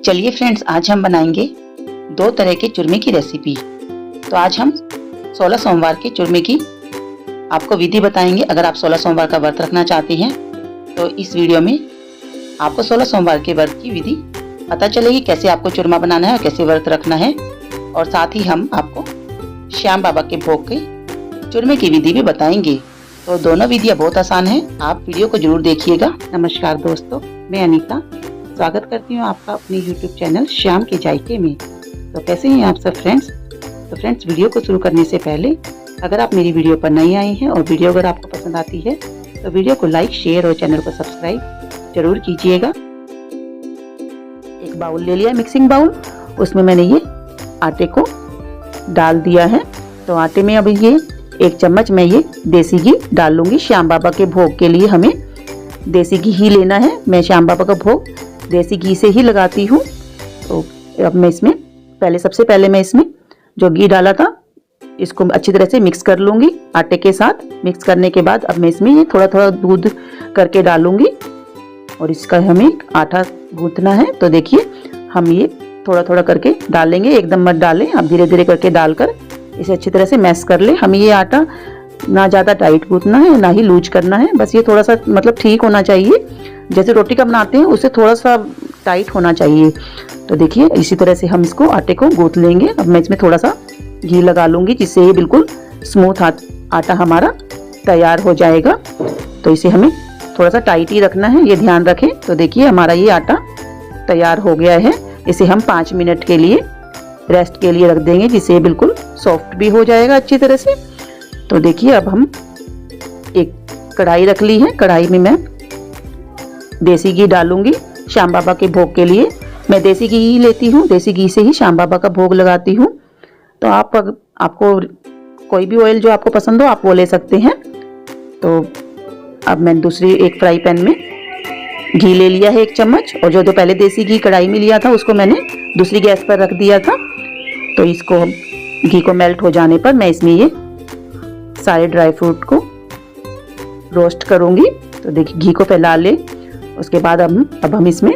चलिए फ्रेंड्स, आज हम बनाएंगे दो तरह के चूरमे की रेसिपी। तो आज हम 16 सोमवार के चूरमे की आपको विधि बताएंगे। अगर आप 16 सोमवार का व्रत रखना चाहते हैं तो इस वीडियो में आपको 16 सोमवार के व्रत की विधि पता चलेगी, कैसे आपको चूरमा बनाना है और कैसे व्रत रखना है। और साथ ही हम आपको श्याम बाबा के भोग के चूरमे की विधि भी बताएंगे। तो दोनों विधियाँ बहुत आसान है, आप वीडियो को जरूर देखिएगा। नमस्कार दोस्तों, मैं अनीता स्वागत करती हूँ आपका अपने YouTube चैनल श्याम के जायके में। तो कैसे हैं आप सब फ्रेंड्स? तो फ्रेंड्स, वीडियो को शुरू करने से पहले अगर आप मेरी वीडियो पर नए आए हैं और वीडियो अगर आपको पसंद आती है तो वीडियो को लाइक, शेयर और चैनल को सब्सक्राइब जरूर कीजिएगा। एक बाउल ले लिया, मिक्सिंग बाउल, उसमें मैंने ये आटे को डाल दिया है। तो आटे में अभी ये 1 चम्मच मैं ये देसी घी डाल लूँगी। श्याम बाबा के भोग के लिए हमें देसी घी ही लेना है। मैं श्याम बाबा का भोग देसी घी से ही लगाती हूँ। तो अब मैं इसमें सबसे पहले मैं इसमें जो घी डाला था इसको अच्छी तरह से मिक्स कर लूँगी आटे के साथ। मिक्स करने के बाद अब मैं इसमें ये थोड़ा थोड़ा दूध करके डालूँगी और इसका हमें आटा गूंथना है। तो देखिए, हम ये थोड़ा थोड़ा करके डालेंगे, एकदम मत डालें, आप धीरे धीरे करके डालकर इसे अच्छी तरह से मैश कर लें। हमें ये आटा ना ज़्यादा टाइट गूंथना है ना ही लूज करना है, बस ये थोड़ा सा मतलब ठीक होना चाहिए। जैसे रोटी का बनाते हैं उससे थोड़ा सा टाइट होना चाहिए। तो देखिए, इसी तरह से हम इसको आटे को गूंथ लेंगे। अब मैं इसमें थोड़ा सा घी लगा लूँगी जिससे ये बिल्कुल स्मूथ आटा हमारा तैयार हो जाएगा। तो इसे हमें थोड़ा सा टाइट ही रखना है, ये ध्यान रखें। तो देखिए, हमारा ये आटा तैयार हो गया है। इसे हम 5 मिनट के लिए रेस्ट के लिए रख देंगे जिससे बिल्कुल सॉफ्ट भी हो जाएगा अच्छी तरह से। तो देखिए, अब हम एक कढ़ाई रख ली है, कढ़ाई में मैं देसी घी डालूंगी। श्याम बाबा के भोग के लिए मैं देसी घी ही लेती हूँ, देसी घी से ही श्याम बाबा का भोग लगाती हूँ। तो आपको कोई भी ऑयल जो आपको पसंद हो आप वो ले सकते हैं। तो अब मैंने दूसरी एक फ्राई पैन में घी ले लिया है 1 चम्मच, और जो पहले देसी घी कढ़ाई में लिया था उसको मैंने दूसरी गैस पर रख दिया था। तो इसको घी को मेल्ट हो जाने पर मैं इसमें ये सारे ड्राई फ्रूट को रोस्ट करूँगी। तो देखिए, घी को फैला ले, उसके बाद अब हम इसमें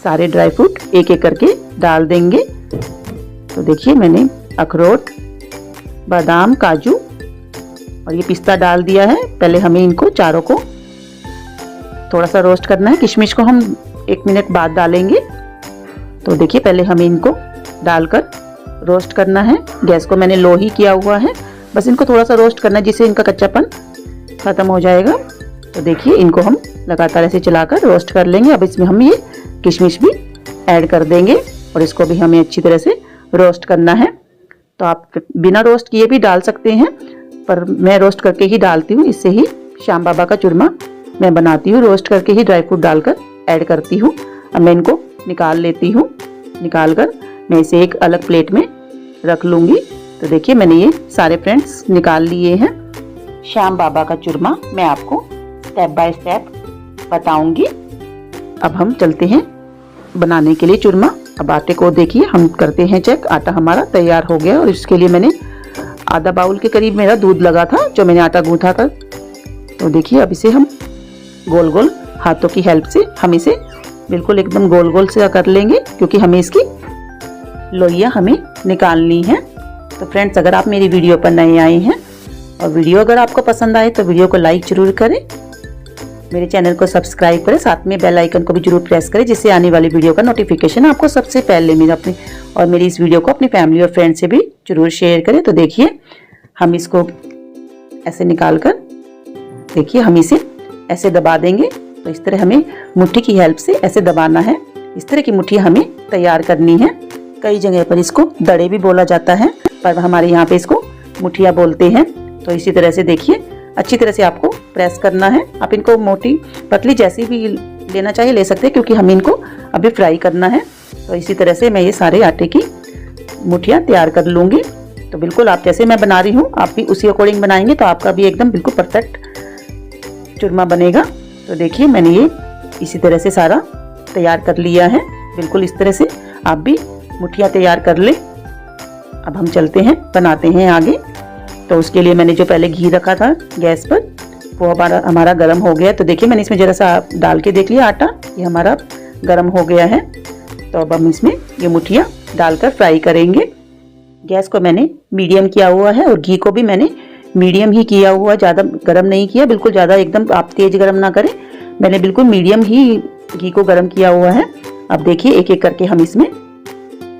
सारे ड्राई फ्रूट एक एक करके डाल देंगे। तो देखिए, मैंने अखरोट, बादाम, काजू और ये पिस्ता डाल दिया है। पहले हमें इनको चारों को थोड़ा सा रोस्ट करना है। किशमिश को हम 1 मिनट बाद डालेंगे। तो देखिए, पहले हमें इनको डालकर रोस्ट करना है। गैस को मैंने लो ही किया हुआ है, बस इनको थोड़ा सा रोस्ट करना है जिससे इनका कच्चापन खत्म हो जाएगा। तो देखिए, इनको हम लगातार ऐसे चलाकर रोस्ट कर लेंगे। अब इसमें हम ये किशमिश भी ऐड कर देंगे और इसको भी हमें अच्छी तरह से रोस्ट करना है। तो आप बिना रोस्ट किए भी डाल सकते हैं, पर मैं रोस्ट करके ही डालती हूँ, इससे ही श्याम बाबा का चूरमा मैं बनाती हूँ। रोस्ट करके ही ड्राई फ्रूट डालकर ऐड करती हूँ। अब मैं इनको निकाल लेती हूँ। निकाल कर मैं इसे एक अलग प्लेट में रख लूँगी। तो देखिए, मैंने ये सारे फ्रेंड्स निकाल लिए हैं। श्याम बाबा का चूरमा मैं आपको स्टेप बाय स्टेप बताऊंगी। अब हम चलते हैं बनाने के लिए चूरमा। अब आटे को देखिए, हम करते हैं चेक। आटा हमारा तैयार हो गया और इसके लिए मैंने आधा बाउल के करीब मेरा दूध लगा था जो मैंने आटा गूंथा था। तो देखिए, अब इसे हम गोल गोल हाथों की हेल्प से हम इसे बिल्कुल एकदम गोल गोल से कर लेंगे, क्योंकि हमें इसकी लोइयाँ हमें निकालनी है। तो फ्रेंड्स, अगर आप मेरी वीडियो पर नए आए हैं और वीडियो अगर आपको पसंद आए तो वीडियो को लाइक जरूर करें, मेरे चैनल को सब्सक्राइब करें, साथ में बेल आइकन को भी जरूर प्रेस करें जिससे आने वाली वीडियो का नोटिफिकेशन आपको सबसे पहले मिले। और मेरी इस वीडियो को अपनी फैमिली और फ्रेंड से भी जरूर शेयर करें। तो देखिए, हम इसको ऐसे निकाल कर देखिए, हम इसे ऐसे दबा देंगे। तो इस तरह हमें मुट्ठी की हेल्प से ऐसे दबाना है। इस तरह की मुट्ठी हमें तैयार करनी है। कई जगह पर इसको दड़े भी बोला जाता है, पर हमारे यहाँ पे इसको मुठिया बोलते हैं। तो इसी तरह से देखिए, अच्छी तरह से आपको प्रेस करना है। आप इनको मोटी पतली जैसी भी लेना चाहिए ले सकते हैं, क्योंकि हम इनको अभी फ्राई करना है। तो इसी तरह से मैं ये सारे आटे की मुठियाँ तैयार कर लूँगी। तो बिल्कुल आप जैसे मैं बना रही हूँ आप भी उसी अकॉर्डिंग बनाएंगे तो आपका भी एकदम बिल्कुल परफेक्ट चूरमा बनेगा। तो देखिए, मैंने ये इसी तरह से सारा तैयार कर लिया है। बिल्कुल इस तरह से आप भी मुठियाँ तैयार कर लें। अब हम चलते हैं, बनाते हैं आगे। तो उसके लिए मैंने जो पहले घी रखा था गैस पर वो हमारा गर्म हो गया। तो देखिए, मैंने इसमें जरा सा डाल के देख लिया आटा, ये हमारा गर्म हो गया है। तो अब हम इसमें ये मुठिया डालकर फ्राई करेंगे। गैस को मैंने मीडियम किया हुआ है और घी को भी मैंने मीडियम ही किया हुआ, ज़्यादा गर्म नहीं किया, बिल्कुल ज़्यादा एकदम आप तेज गर्म ना करें, मैंने बिल्कुल मीडियम ही घी को गर्म किया हुआ है। अब देखिए एक एक करके हम इसमें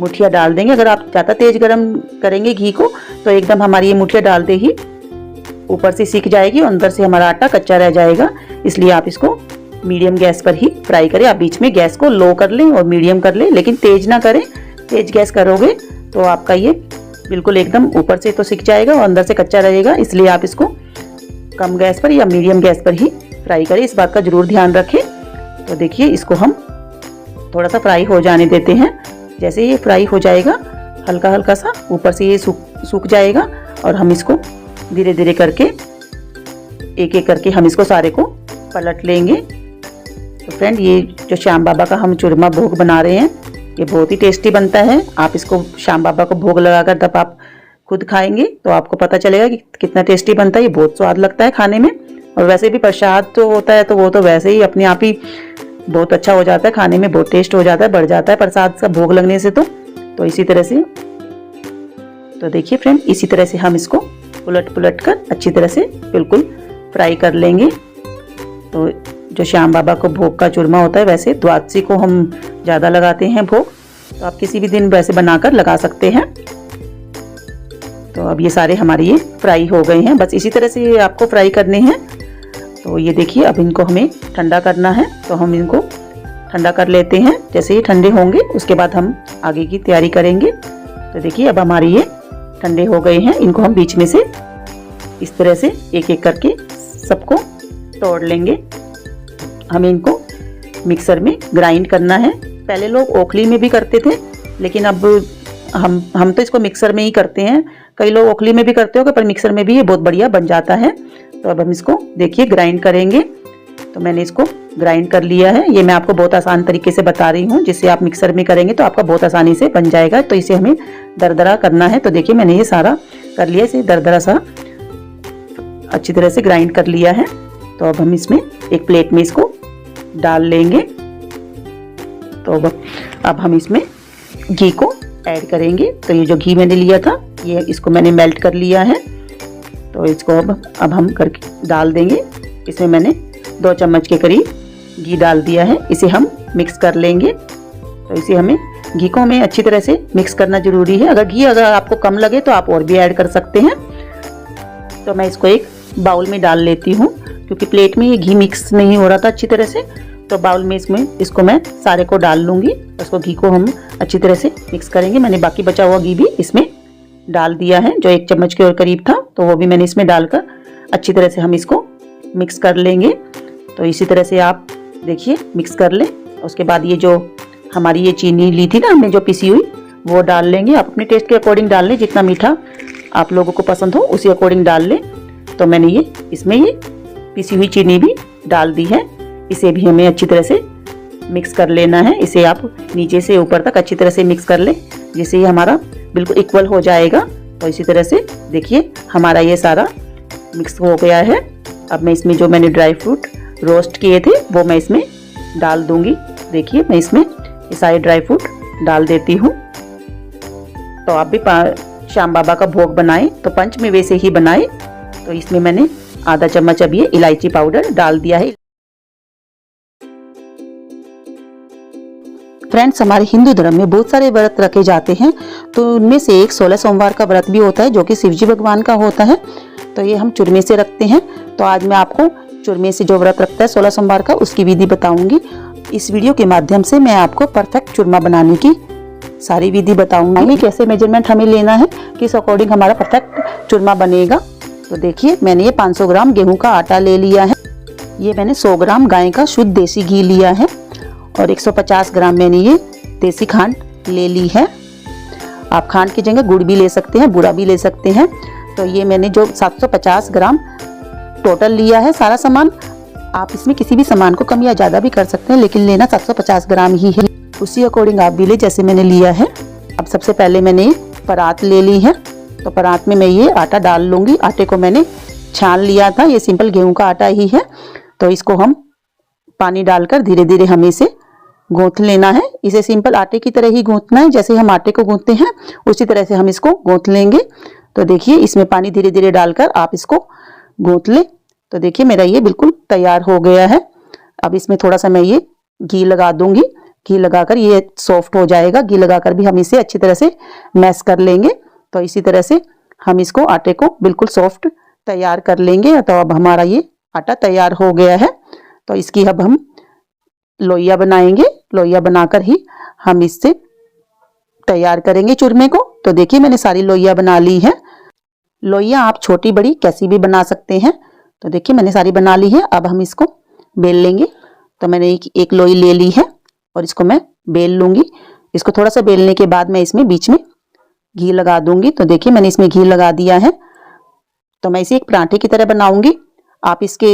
मुठिया डाल देंगे। अगर आप ज़्यादा तेज गर्म करेंगे घी को तो एकदम हमारी ये मुठिया डालते ही ऊपर से सिक जाएगी और अंदर से हमारा आटा कच्चा रह जाएगा। इसलिए आप इसको मीडियम गैस पर ही फ्राई करें। आप बीच में गैस को लो कर लें और मीडियम कर लें, लेकिन तेज ना करें। तेज गैस करोगे तो आपका ये बिल्कुल एकदम ऊपर से तो सिक जाएगा और अंदर से कच्चा रहेगा। इसलिए आप इसको कम गैस पर या मीडियम गैस पर ही फ्राई करें, इस बात का जरूर ध्यान रखें। तो देखिए इसको हम थोड़ा सा फ्राई हो जाने देते हैं। जैसे ये फ्राई हो जाएगा हल्का हल्का सा ऊपर से ये सूख जाएगा और हम इसको धीरे धीरे करके एक एक करके हम इसको सारे को पलट लेंगे। तो फ्रेंड ये जो श्याम बाबा का हम चूरमा भोग बना रहे हैं ये बहुत ही टेस्टी बनता है। आप इसको श्याम बाबा को भोग लगाकर तब आप खुद खाएंगे तो आपको पता चलेगा कि कितना टेस्टी बनता है। ये बहुत स्वाद लगता है खाने में और वैसे भी प्रसाद तो होता है तो वो तो वैसे ही अपने आप ही बहुत अच्छा हो जाता है, खाने में बहुत टेस्ट हो जाता है, बढ़ जाता है प्रसाद का भोग लगने से। तो इसी तरह से तो देखिए फ्रेंड इसी तरह से हम इसको उलट कर अच्छी तरह से बिल्कुल फ्राई कर लेंगे। तो जो श्याम बाबा को भोग का चूरमा होता है वैसे द्वादशी को हम ज़्यादा लगाते हैं भोग, तो आप किसी भी दिन वैसे बनाकर लगा सकते हैं। तो अब ये सारे हमारे ये फ्राई हो गए हैं, बस इसी तरह से आपको फ्राई करने हैं। तो ये देखिए अब इनको हमें ठंडा करना है, तो हम इनको ठंडा कर लेते हैं। जैसे ये ठंडे होंगे उसके बाद हम आगे की तैयारी करेंगे। तो देखिए अब हमारे ये ठंडे हो गए हैं, इनको हम बीच में से इस तरह से एक एक करके सबको तोड़ लेंगे। हमें इनको मिक्सर में ग्राइंड करना है। पहले लोग ओखली में भी करते थे लेकिन अब हम तो इसको मिक्सर में ही करते हैं। कई लोग ओखली में भी करते होंगे पर मिक्सर में भी ये बहुत बढ़िया बन जाता है। तो अब हम इसको देखिए ग्राइंड करेंगे। तो मैंने इसको ग्राइंड कर लिया है। ये मैं आपको बहुत आसान तरीके से बता रही हूँ, जिससे आप मिक्सर में करेंगे तो आपका बहुत आसानी से बन जाएगा। तो इसे हमें दरदरा करना है। तो देखिए मैंने ये सारा कर लिया, इसे दरदरा सा अच्छी तरह से ग्राइंड कर लिया है। तो अब हम इसमें एक प्लेट में इसको डाल लेंगे। तो अब हम इसमें घी को ऐड करेंगे। तो ये जो घी मैंने लिया था ये इसको मैंने मेल्ट कर लिया है। तो इसको अब हम करके डाल देंगे। इसमें मैंने 2 चम्मच के करीब घी डाल दिया है। इसे हम मिक्स कर लेंगे। तो इसे हमें घी को हमें अच्छी तरह से मिक्स करना जरूरी है। अगर आपको कम लगे तो आप और भी ऐड कर सकते हैं। तो मैं इसको एक बाउल में डाल लेती हूँ क्योंकि प्लेट में ये घी मिक्स नहीं हो रहा था अच्छी तरह से। तो बाउल में इसको मैं सारे को डाल लूँगी। उसको घी को हम अच्छी तरह से मिक्स करेंगे। मैंने बाकी बचा हुआ घी भी इसमें डाल दिया है, जो 1 चम्मच के और करीब था, तो वो भी मैंने इसमें डालकर अच्छी तरह से हम इसको मिक्स कर लेंगे। तो इसी तरह से आप देखिए मिक्स कर लें। उसके बाद ये जो हमारी ये चीनी ली थी ना हमने जो पिसी हुई वो डाल लेंगे। आप अपने टेस्ट के अकॉर्डिंग डाल लें, जितना मीठा आप लोगों को पसंद हो उसी अकॉर्डिंग डाल लें। तो मैंने ये इसमें ये पिसी हुई चीनी भी डाल दी है। इसे भी हमें अच्छी तरह से मिक्स कर लेना है। इसे आप नीचे से ऊपर तक अच्छी तरह से मिक्स कर लें, जिससे ये हमारा बिल्कुल इक्वल हो जाएगा। तो इसी तरह से देखिए हमारा ये सारा मिक्स हो गया है। अब मैं इसमें जो मैंने ड्राई फ्रूट रोस्ट किए थे वो मैं इसमें डाल दूंगी। देखिए मैं इसमें ये सारे ड्राई फ्रूट डाल देती हूँ। तो आप भी श्याम बाबा का भोग बनाएं तो पंच में वैसे ही बनाएं। तो इसमें मैंने आधा चम्मच अब ये इलायची पाउडर डाल दिया है। फ्रेंड्स हमारे हिंदू धर्म में बहुत सारे व्रत रखे जाते हैं, तो उनमें से एक 16 सोमवार का व्रत भी होता है जो कि शिवजी भगवान का होता है। तो ये हम चूरमे से रखते हैं। तो आज मैं आपको चूरमे से जो व्रत रखता है 16 सोमवार का उसकी विधि बताऊंगी। इस वीडियो के माध्यम से मैं आपको परफेक्ट चूरमा बनाने की सारी विधि बताऊंगी, कैसे मेजरमेंट हमें लेना है, किस अकॉर्डिंग हमारा परफेक्ट चूरमा बनेगा। तो देखिए मैंने ये 500 ग्राम गेहूं का आटा ले लिया है। ये मैंने 100 ग्राम गाय का शुद्ध देसी घी लिया है और 150 ग्राम मैंने ये देसी खांड ले ली है। आप खांड की जगह गुड़ भी ले सकते हैं, बूरा भी ले सकते हैं। तो ये मैंने जो 750 ग्राम टोटल लिया है सारा सामान। आप इसमें किसी भी सामान को कम या ज़्यादा भी कर सकते हैं, लेकिन लेना 750 ग्राम ही है। उसी अकॉर्डिंग आप भी ले जैसे मैंने लिया है। अब सबसे पहले मैंने परात ले ली है। तो परात में मैं ये आटा डाल लूँगी। आटे को मैंने छान लिया था, ये सिंपल गेहूँ का आटा ही है। तो इसको हम पानी डालकर धीरे धीरे हम इसे गूंथ लेना है। इसे सिंपल आटे की तरह ही गूंथना है, जैसे हम आटे को गूंथते हैं उसी तरह से हम इसको गूंथ लेंगे। तो देखिए इसमें पानी धीरे धीरे डालकर आप इसको गूंथ लें। तो देखिए मेरा ये बिल्कुल तैयार हो गया है। अब इसमें थोड़ा सा मैं ये घी लगा दूंगी। घी लगाकर ये सॉफ्ट हो जाएगा। घी लगाकर भी हम इसे अच्छी तरह से मैश कर लेंगे। तो इसी तरह से हम इसको आटे को बिल्कुल सॉफ्ट तैयार कर लेंगे। तो अब हमारा ये आटा तैयार हो गया है। तो इसकी अब हम लोइया बनाएंगे। लोइया बनाकर ही हम इससे तैयार करेंगे चूरमे को। तो देखिए मैंने सारी लोइया बना ली है। लोइया आप छोटी बड़ी कैसी भी बना सकते हैं। तो देखिए मैंने सारी बना ली है। अब हम इसको बेल लेंगे। तो मैंने एक लोई ले ली है और इसको मैं बेल लूंगी। इसको थोड़ा सा बेलने के बाद मैं इसमें बीच में घी लगा दूंगी। तो देखिए मैंने इसमें घी लगा दिया है। तो मैं इसे एक पराठे की तरह बनाऊंगी। आप इसके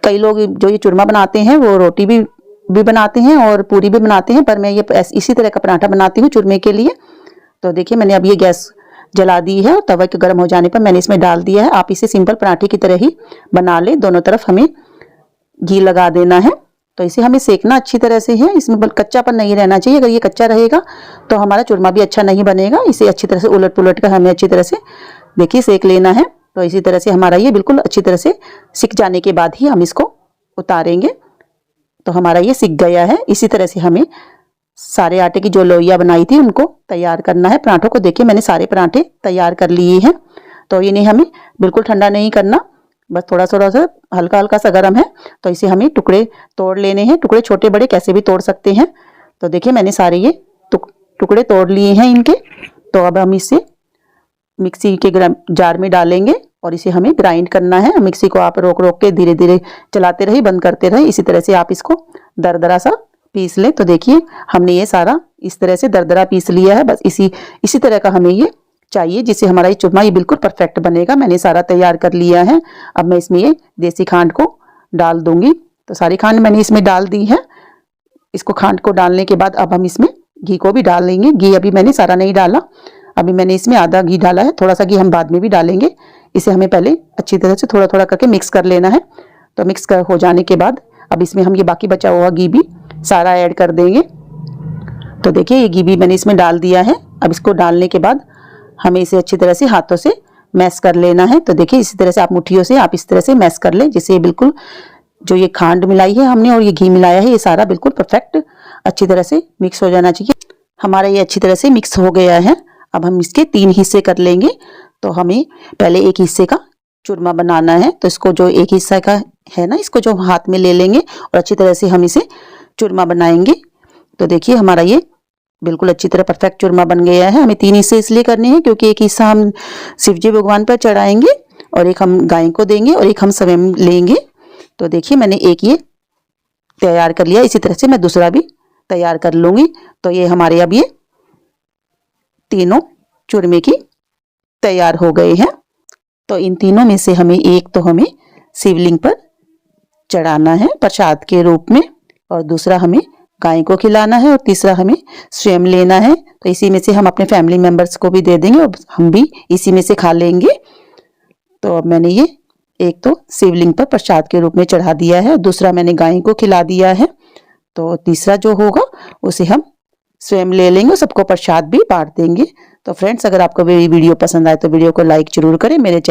कई लोग जो ये चूरमा बनाते हैं वो रोटी भी बनाते हैं और पूरी भी बनाते हैं, पर मैं ये इसी तरह का पराठा बनाती हूँ चूरमे के लिए। तो देखिए मैंने अब ये गैस जला दी है और तवा के गर्म हो जाने पर मैंने इसमें डाल दिया है। आप इसे सिंपल पराठे की तरह ही बना लें। दोनों तरफ हमें घी लगा देना है। तो इसे हमें सेकना अच्छी तरह से है। इसमें बल कच्चापन नहीं रहना चाहिए। अगर ये कच्चा रहेगा तो हमारा चूरमा भी अच्छा नहीं बनेगा। इसे अच्छी तरह से उलट पुलट कर हमें अच्छी तरह से देखिए सेक लेना है। तो इसी तरह से हमारा ये बिल्कुल अच्छी तरह से सिक जाने के बाद ही हम इसको उतारेंगे। तो हमारा ये सिक गया है। इसी तरह से हमें सारे आटे की जो लोइया बनाई थी उनको तैयार करना है। पराठों को देखिए मैंने सारे पराठे तैयार कर लिए हैं। तो इन्हें हमें बिल्कुल ठंडा नहीं करना, बस थोड़ा थोड़ा सा हल्का हल्का सा गर्म है। तो इसे हमें टुकड़े तोड़ लेने हैं। टुकड़े छोटे बड़े कैसे भी तोड़ सकते हैं। तो देखिए मैंने सारे ये टुकड़े तोड़ लिए हैं इनके। तो अब हम इसे मिक्सी के जार में डालेंगे और इसे हमें ग्राइंड करना है। मिक्सी को आप रोक रोक के धीरे धीरे चलाते रहिए, बंद करते रहिए। इसी तरह से आप इसको दरदरा सा पीस लें। तो देखिए हमने ये सारा इस तरह से दरदरा पीस लिया है। बस इसी तरह का हमें ये चाहिए जिससे हमारा ये चूरमा ये बिल्कुल परफेक्ट बनेगा। मैंने सारा तैयार कर लिया है। अब मैं इसमें ये देसी खांड को डाल दूंगी। तो सारी खांड मैंने इसमें डाल दी है। इसको खांड को डालने के बाद अब हम इसमें घी को भी डाल लेंगे। घी अभी मैंने सारा नहीं डाला, अभी मैंने इसमें आधा घी डाला है। थोड़ा सा घी हम बाद में भी डालेंगे। इसे हमें पहले अच्छी तरह से थोड़ा थोड़ा करके मिक्स कर लेना है। तो मिक्स हो जाने के बाद अब इसमें हम ये बाकी बचा हुआ घी भी सारा ऐड कर देंगे। तो देखिए ये घी भी मैंने इसमें डाल दिया है। अब इसको डालने के बाद हमें इसे अच्छी तरह से हाथों से मैश कर लेना है। तो देखिए इसी तरह से आप मुट्ठियों से आप इस तरह से मैश कर लें, जिससे बिल्कुल जो ये खांड मिलाई है हमने और ये घी मिलाया है ये सारा बिल्कुल परफेक्ट अच्छी तरह से मिक्स हो जाना चाहिए। हमारा ये अच्छी तरह से मिक्स हो गया है। अब हम इसके 3 हिस्से कर लेंगे। तो हमें पहले एक हिस्से का चूरमा बनाना है। तो इसको जो एक हिस्सा का है ना, इसको जो हाथ में ले लेंगे और अच्छी तरह से हम इसे चूरमा बनाएंगे। तो देखिए हमारा ये बिल्कुल अच्छी तरह परफेक्ट चूरमा बन गया है। हमें 3 हिस्से इसलिए करने हैं क्योंकि एक हिस्सा हम शिव जी भगवान पर चढ़ाएंगे और एक हम गाय को देंगे और एक हम स्वयं लेंगे। तो देखिए मैंने एक ये तैयार कर लिया। इसी तरह से मैं दूसरा भी तैयार कर लूंगी। तो ये हमारे अब ये तीनों चूरमे की तैयार हो गए हैं। तो इन तीनों में से हमें एक तो हमें शिवलिंग पर चढ़ाना है प्रसाद के रूप में, और दूसरा हमें गाय को खिलाना है, और तीसरा हमें स्वयं लेना है। तो इसी में से हम अपने फैमिली मेंबर्स को भी दे देंगे और हम भी इसी में से खा लेंगे। तो अब मैंने ये एक तो शिवलिंग पर प्रसाद के रूप में चढ़ा दिया है, दूसरा मैंने गाय को खिला दिया है। तो तीसरा जो होगा उसे हम स्वयं ले लेंगे, सबको प्रसाद भी बांट देंगे। तो फ्रेंड्स अगर आपको मेरी वीडियो पसंद आए तो वीडियो को लाइक जरूर करें। मेरे चैनल